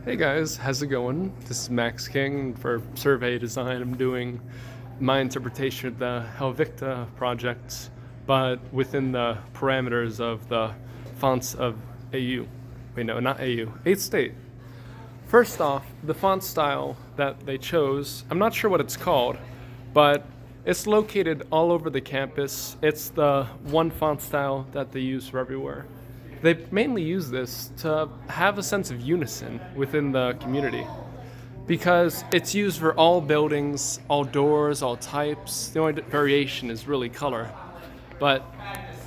Hey guys, how's it going? This is Max King for Survey Design. I'm doing my interpretation of the Helvetica project, but within the parameters of the fonts of AU. Wait, no, not AU, 8th State. First off, the font style that they chose, I'm not sure what it's called, but it's located all over the campus. It's the one font style that they use for everywhere. They mainly use this to have a sense of unison within the community because it's used for all buildings, all doors, all types. The only variation is really color. But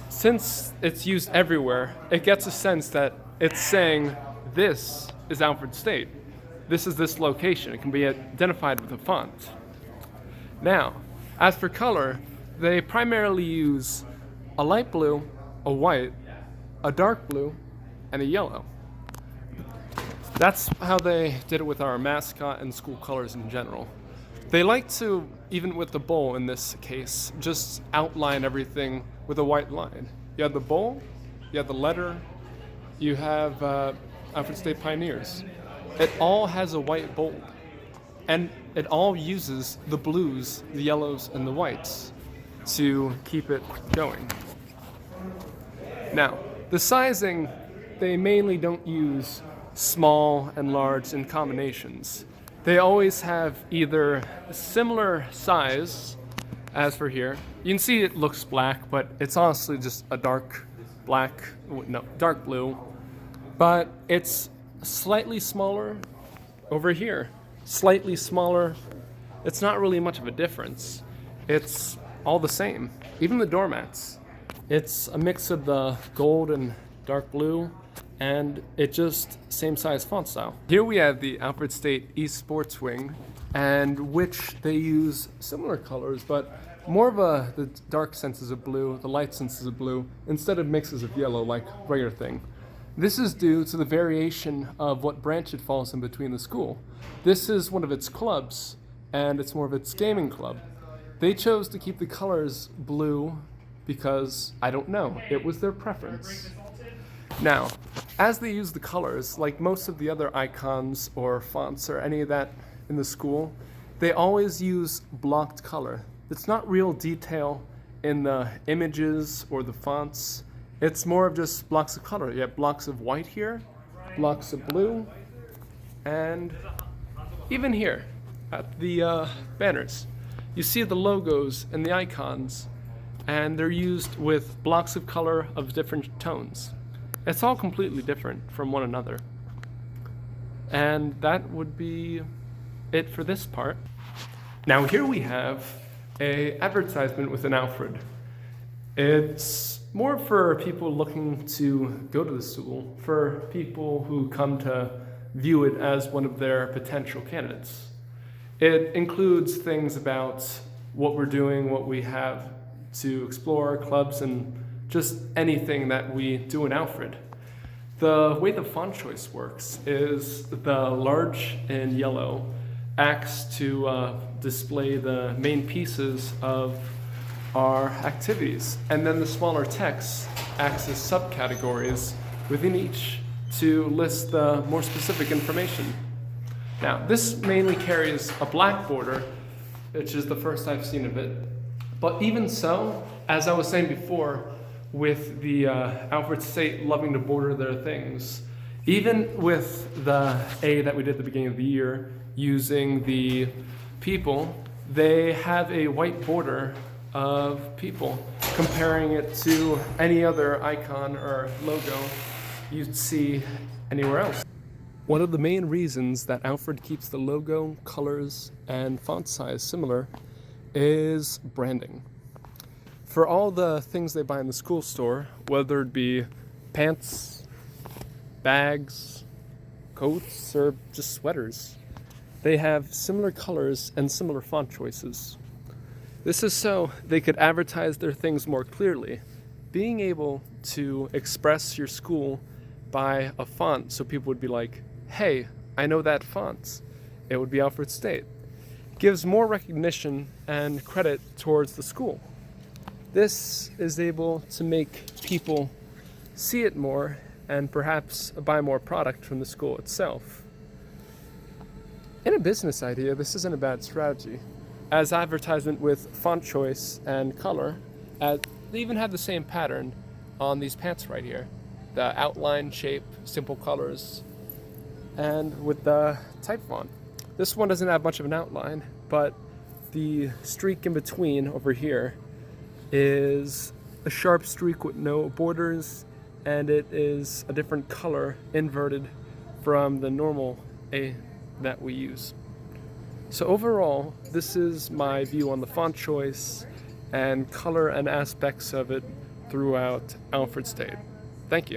since it's used everywhere, it gets a sense that it's saying this is Alfred State. This is this location. It can be identified with a font. Now, as for color, they primarily use a light blue, a white, a dark blue, and a yellow. That's how they did it with our mascot and school colors in general. They like to, even with the bowl in this case, just outline everything with a white line. You have the bowl, you have the letter, you have Alfred State Pioneers. It all has a white bold, and it all uses the blues, the yellows, and the whites to keep it going. Now, the sizing, they mainly don't use small and large in combinations. They always have either a similar size, as for here. You can see it looks black, but it's honestly just a dark blue. But it's slightly smaller over here, slightly smaller. It's not really much of a difference. It's all the same. Even the doormats. It's a mix of the gold and dark blue, and it just same size font style. Here we have the Alfred State Esports wing, and which they use similar colors, but more of the dark senses of blue, the light senses of blue, instead of mixes of yellow like regular thing. This is due to the variation of what branch it falls in between the school. This is one of its clubs, and it's more of its gaming club. They chose to keep the colors blue because, I don't know, it was their preference. Now, as they use the colors, like most of the other icons or fonts or any of that in the school, they always use blocked color. It's not real detail in the images or the fonts. It's more of just blocks of color. You have blocks of white here, blocks of blue, and even here at the banners. You see the logos and the icons, and they're used with blocks of color of different tones. It's all completely different from one another. And that would be it for this part. Now here we have an advertisement with an Alfred. It's more for people looking to go to the school, for people who come to view it as one of their potential candidates. It includes things about what we're doing, what we have to explore, clubs, and just anything that we do in Alfred. The way the font choice works is the large in yellow acts to display the main pieces of our activities, and then the smaller text acts as subcategories within each to list the more specific information. Now, this mainly carries a black border, which is the first I've seen of it. But even so, as I was saying before, with the Alfred State loving to border their things, even with the A that we did at the beginning of the year, using the people, they have a white border of people, comparing it to any other icon or logo you'd see anywhere else. One of the main reasons that Alfred keeps the logo, colors, and font size similar is branding. For all the things they buy in the school store, whether it be pants, bags, coats, or just sweaters, they have similar colors and similar font choices. This is so they could advertise their things more clearly, being able to express your school by a font so people would be like, hey, I know that font. It would be Alfred State. Gives more recognition and credit towards the school. This is able to make people see it more and perhaps buy more product from the school itself. In a business idea, this isn't a bad strategy. As advertisement with font choice and color, they even have the same pattern on these pants right here. The outline, shape, simple colors, and with the type font. This one doesn't have much of an outline, but the streak in between over here is a sharp streak with no borders, and it is a different color inverted from the normal A that we use. So overall, this is my view on the font choice and color and aspects of it throughout Alfred State. Thank you.